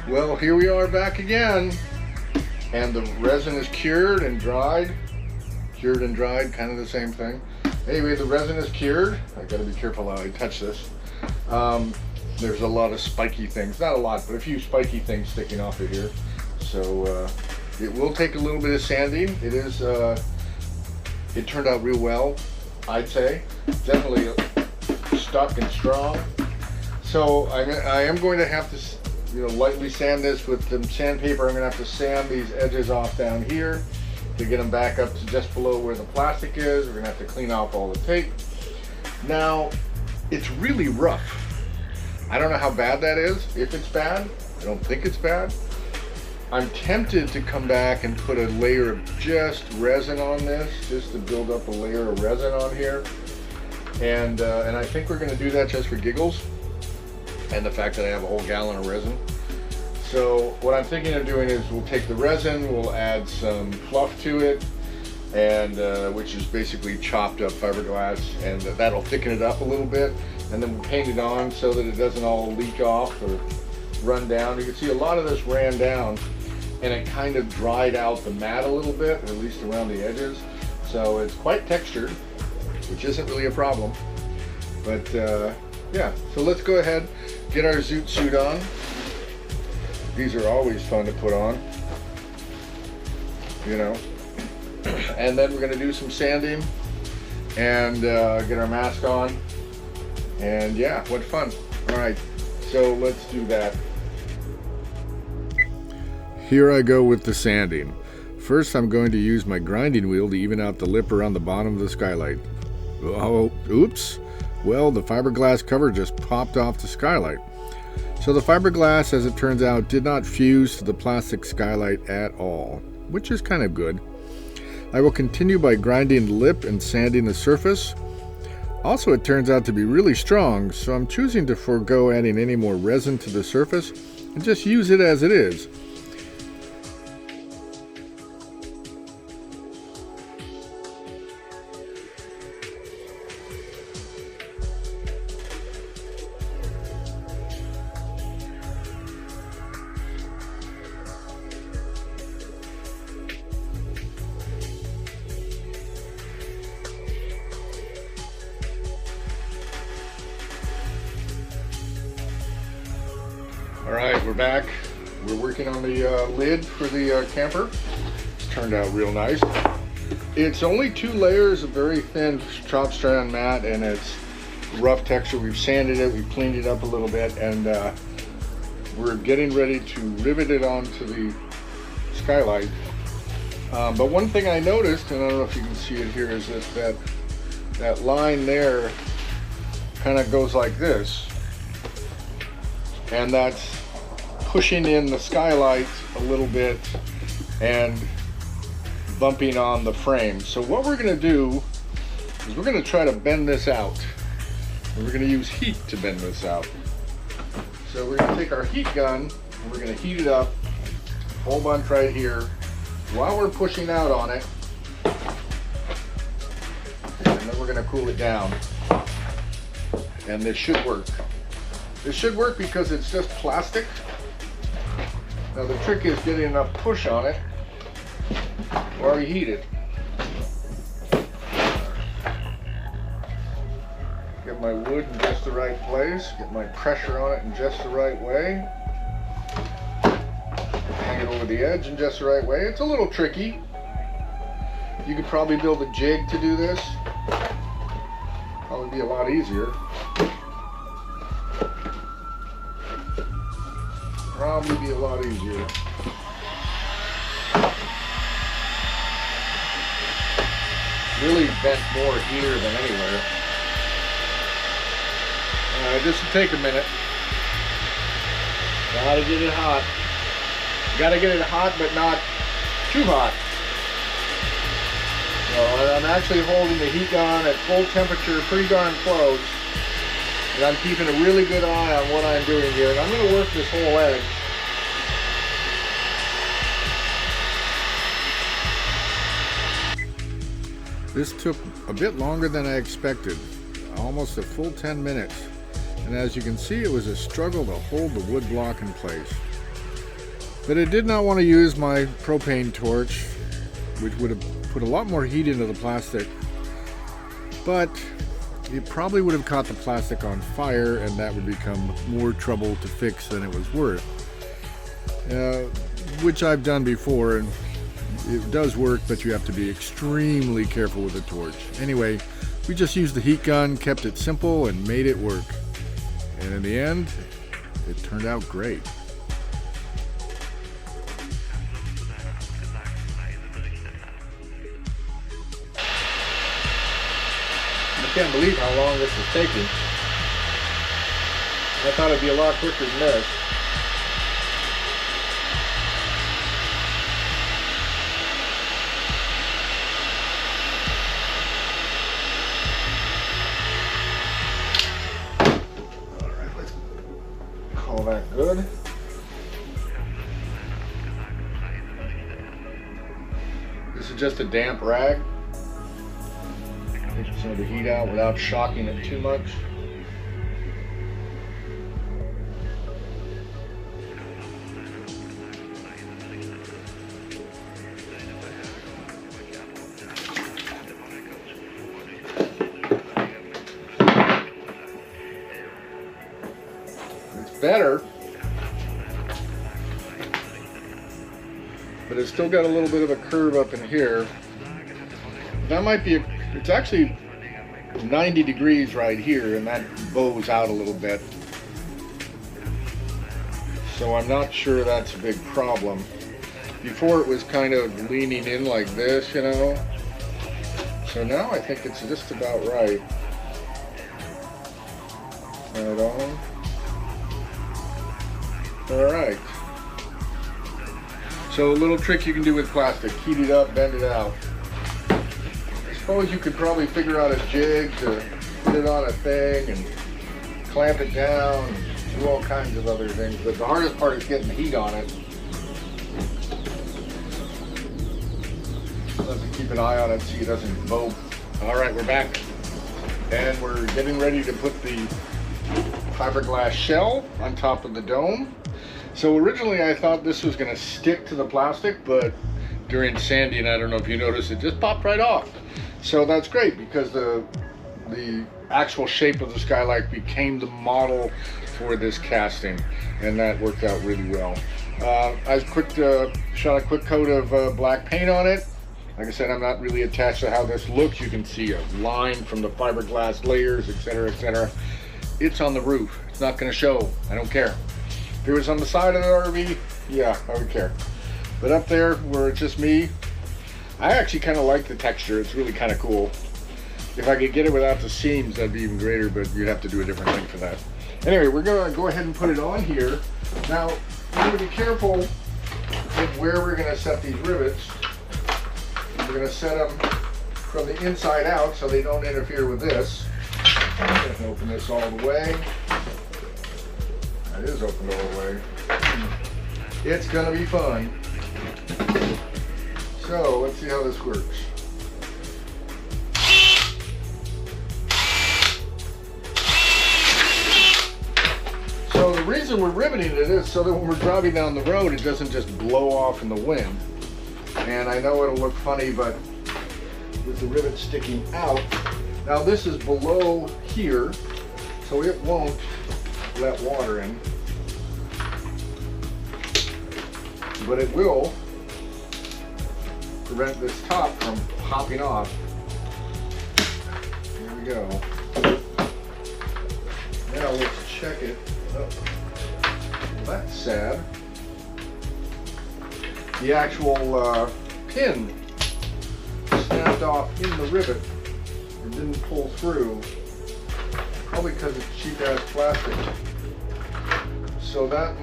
Well, here we are back again, and the resin is cured and dried. Cured and dried, kind of the same thing. Anyway, the resin is cured. I gotta be careful how I touch this. There's a lot of spiky things, not a lot, but a few spiky things sticking off of here. So it will take a little bit of sanding. It turned out real well, I'd say. Definitely stuck and strong. So I am going to have to, lightly sand this with some sandpaper. I'm going to have to sand these edges off down here to get them back up to just below where the plastic is. We're going to have to clean off all the tape. Now, it's really rough. I don't know how bad that is, if it's bad. I don't think it's bad. I'm tempted to come back and put a layer of just resin on this, just to build up a layer of resin on here. And I think we're going to do that just for giggles, and the fact that I have a whole gallon of resin. So what I'm thinking of doing is we'll take the resin, we'll add some fluff to it, and which is basically chopped up fiberglass, and that'll thicken it up a little bit, and then we'll paint it on so that it doesn't all leak off or run down. You can see a lot of this ran down, and it kind of dried out the mat a little bit, at least around the edges. So it's quite textured, which isn't really a problem. But yeah, so let's go ahead, get our zoot suit on. These are always fun to put on, and then we're going to do some sanding and get our mask on, and yeah, what fun. All right, so let's do that. Here I go with the sanding. First, I'm going to use my grinding wheel to even out the lip around the bottom of the skylight. Oh, oops. Well, the fiberglass cover just popped off the skylight. So the fiberglass, as it turns out, did not fuse to the plastic skylight at all, which is kind of good. I will continue by grinding the lip and sanding the surface. Also, it turns out to be really strong, so I'm choosing to forego adding any more resin to the surface and just use it as it is. All right, we're back. We're working on the lid for the camper. It's turned out real nice. It's only 2 layers of very thin chop strand mat, and it's rough texture. We've sanded it, we've cleaned it up a little bit, and we're getting ready to rivet it onto the skylight. But one thing I noticed, and I don't know if you can see it here, is that line there kind of goes like this. And that's pushing in the skylight a little bit and bumping on the frame. So what we're going to do is we're going to try to bend this out. And we're going to use heat to bend this out. So we're going to take our heat gun and we're going to heat it up a whole bunch right here while we're pushing out on it. And then we're going to cool it down. And this should work. This should work because it's just plastic. Now the trick is getting enough push on it while you heat it. Get my wood in just the right place, get my pressure on it in just the right way. Hang it over the edge in just the right way. It's a little tricky. You could probably build a jig to do this. Probably be a lot easier. Probably be a lot easier. Really bent more here than anywhere. This will take a minute. Gotta get it hot. Gotta get it hot, but not too hot. So I'm actually holding the heat gun at full temperature, pretty darn close. And I'm keeping a really good eye on what I'm doing here. And I'm going to work this whole edge. This took a bit longer than I expected, almost a full 10 minutes. And as you can see, it was a struggle to hold the wood block in place. But I did not want to use my propane torch, which would have put a lot more heat into the plastic. But it probably would have caught the plastic on fire, and that would become more trouble to fix than it was worth. Which I've done before, and it does work, but you have to be extremely careful with a torch. Anyway, we just used the heat gun, kept it simple, and made it work. And in the end, it turned out great. I can't believe how long this is taking. I thought it'd be a lot quicker than this. Alright, let's call that good. This is just a damp rag. Take some of the heat out without shocking it too much. It's better, but it's still got a little bit of a curve up in here. That might be it's actually 90 degrees right here, and that bows out a little bit. So I'm not sure that's a big problem. Before it was kind of leaning in like this, you know. So now I think it's just about right. Right on. Alright. So a little trick you can do with plastic. Heat it up, bend it out. I suppose you could probably figure out a jig to put it on a thing and clamp it down and do all kinds of other things, but the hardest part is getting the heat on it. You'll have to keep an eye on it so it doesn't bow. Alright, we're back, and we're getting ready to put the fiberglass shell on top of the dome. So originally I thought this was going to stick to the plastic, but during sanding, I don't know if you noticed, it just popped right off. So that's great, because the actual shape of the skylight became the model for this casting, and that worked out really well. I shot a quick coat of black paint on it. Like I said, I'm not really attached to how this looks. You can see a line from the fiberglass layers, etc., etc. It's on the roof. It's not going to show. I don't care. If it was on the side of the RV, yeah, I would care. But up there, where it's just me, I actually kind of like the texture. It's really kind of cool. If I could get it without the seams, that'd be even greater, but you'd have to do a different thing for that. Anyway, we're going to go ahead and put it on here. Now, we're going to be careful with where we're going to set these rivets. We're going to set them from the inside out so they don't interfere with this. I'm going to open this all the way. That is opened all the way. It's going to be fun. So, let's see how this works. So the reason we're riveting it is so that when we're driving down the road, it doesn't just blow off in the wind. And I know it'll look funny, but with the rivet sticking out. Now this is below here, so it won't let water in. But it will prevent this top from popping off. Here we go. Now let's check it. Oh, that's sad. The actual pin snapped off in the rivet and didn't pull through. Probably because it's cheap ass plastic. So that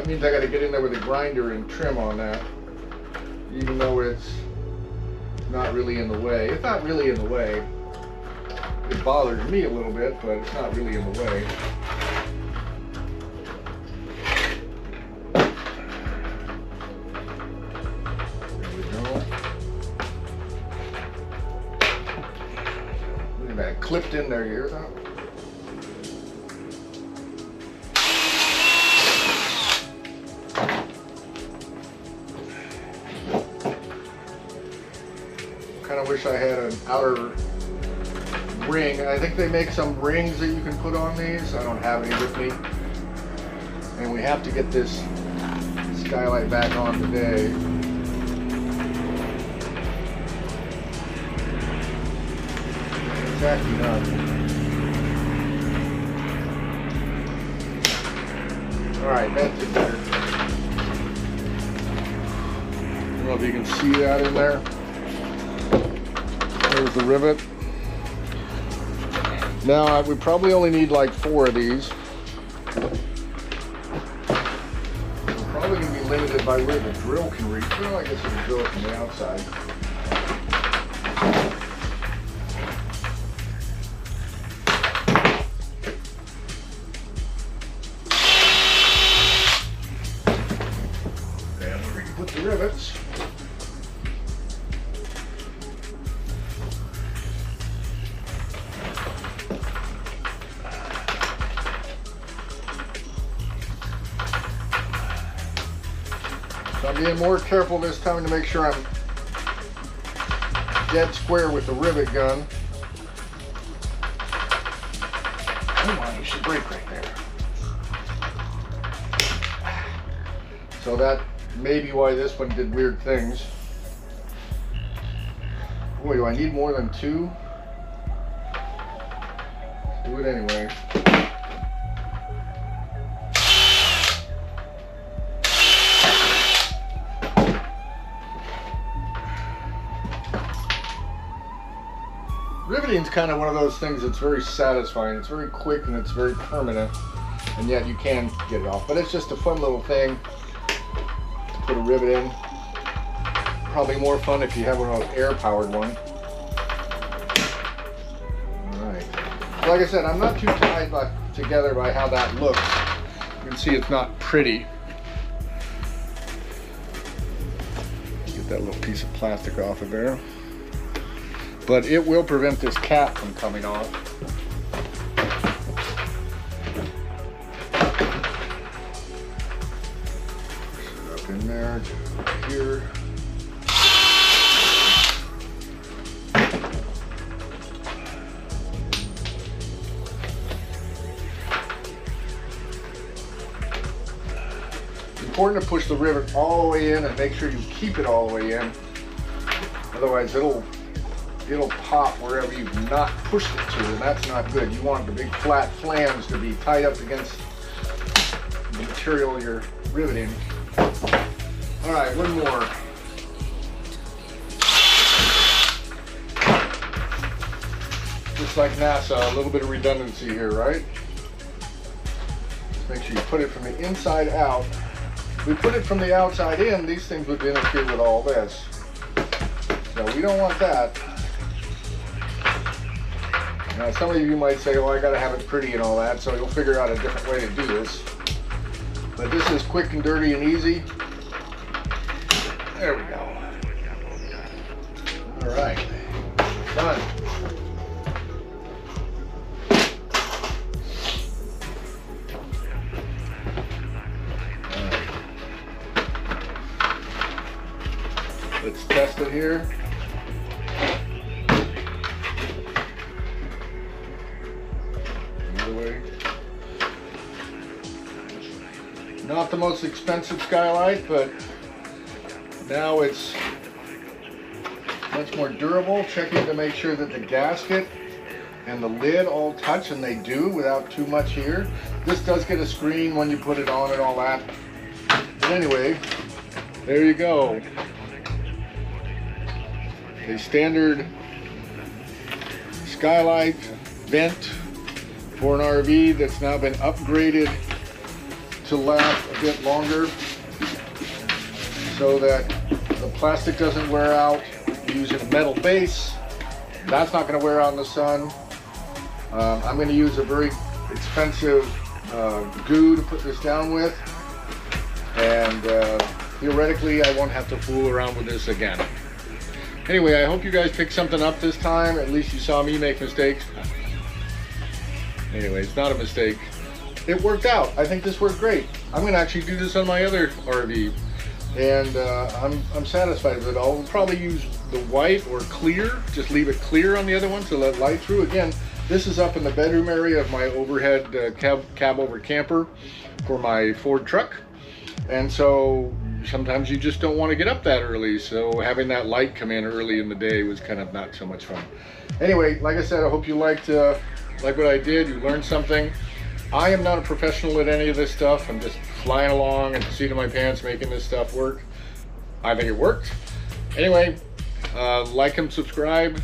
means I got to get in there with a grinder and trim on that. Even though it's not really in the way. It's not really in the way. It bothers me a little bit, but it's not really in the way. There we go. Look at that, clipped in there, you hear that? of wish I had an outer ring. I think they make some rings that you can put on these. I don't have any with me. And we have to get this skylight back on today. It's acting up. Alright, that's it better. I don't know if you can see that in there. There's the rivet. Now, we probably only need like 4 of these. We're probably going to be limited by where the drill can reach. Well, I guess we can drill it from the outside. And we can put the rivets. I'm being more careful this time to make sure I'm dead square with the rivet gun. Come on, you should break right there. So that may be why this one did weird things. Boy, do I need more than 2? Do it anyway. Riveting is kind of one of those things that's very satisfying. It's very quick and it's very permanent, and yet you can get it off. But it's just a fun little thing to put a rivet in. Probably more fun if you have one of those air-powered ones. Alright. Like I said, I'm not too tied together by how that looks. You can see it's not pretty. Get that little piece of plastic off of there. But it will prevent this cap from coming off. Push it up in there, right here. It's important to push the rivet all the way in and make sure you keep it all the way in. Otherwise it'll pop wherever you've not pushed it to, and that's not good. You want the big flat flange to be tied up against the material you're riveting. All right, one more. Just like NASA, a little bit of redundancy here, right? Just make sure you put it from the inside out. If we put it from the outside in, these things would interfere with all this. So we don't want that. Now, some of you might say, well, I gotta have it pretty and all that, so you'll figure out a different way to do this. But this is quick and dirty and easy. There we go. All right, done. All right. Let's test it here. Not the most expensive skylight, but now it's much more durable. Checking to make sure that the gasket and the lid all touch, and they do without too much here. This does get a screen when you put it on and all that. But anyway, there you go. A standard skylight vent for an RV that's now been upgraded to last a bit longer so that the plastic doesn't wear out. Using a metal base, that's not going to wear out in the sun. I'm going to use a very expensive goo to put this down with, and theoretically I won't have to fool around with this again. Anyway, I hope you guys picked something up this time. At least you saw me make mistakes. Anyway, it's not a mistake. It worked out. I think this worked great. I'm going to actually do this on my other RV. and I'm satisfied with it. I'll probably use the white or clear, just leave it clear on the other one to let light through. Again, this is up in the bedroom area of my overhead cab over camper for my Ford truck, and so sometimes you just don't want to get up that early, so having that light come in early in the day was kind of not so much fun. Anyway, like I said, I hope you liked what I did. You learned something. I am not a professional at any of this stuff. I'm just flying along and seat of my pants making this stuff work. I think it worked. Anyway, like and subscribe.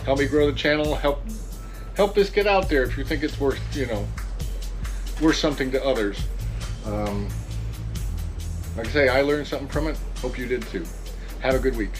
Help me grow the channel. Help this get out there if you think it's worth, worth something to others. Like I say, I learned something from it. Hope you did too. Have a good week.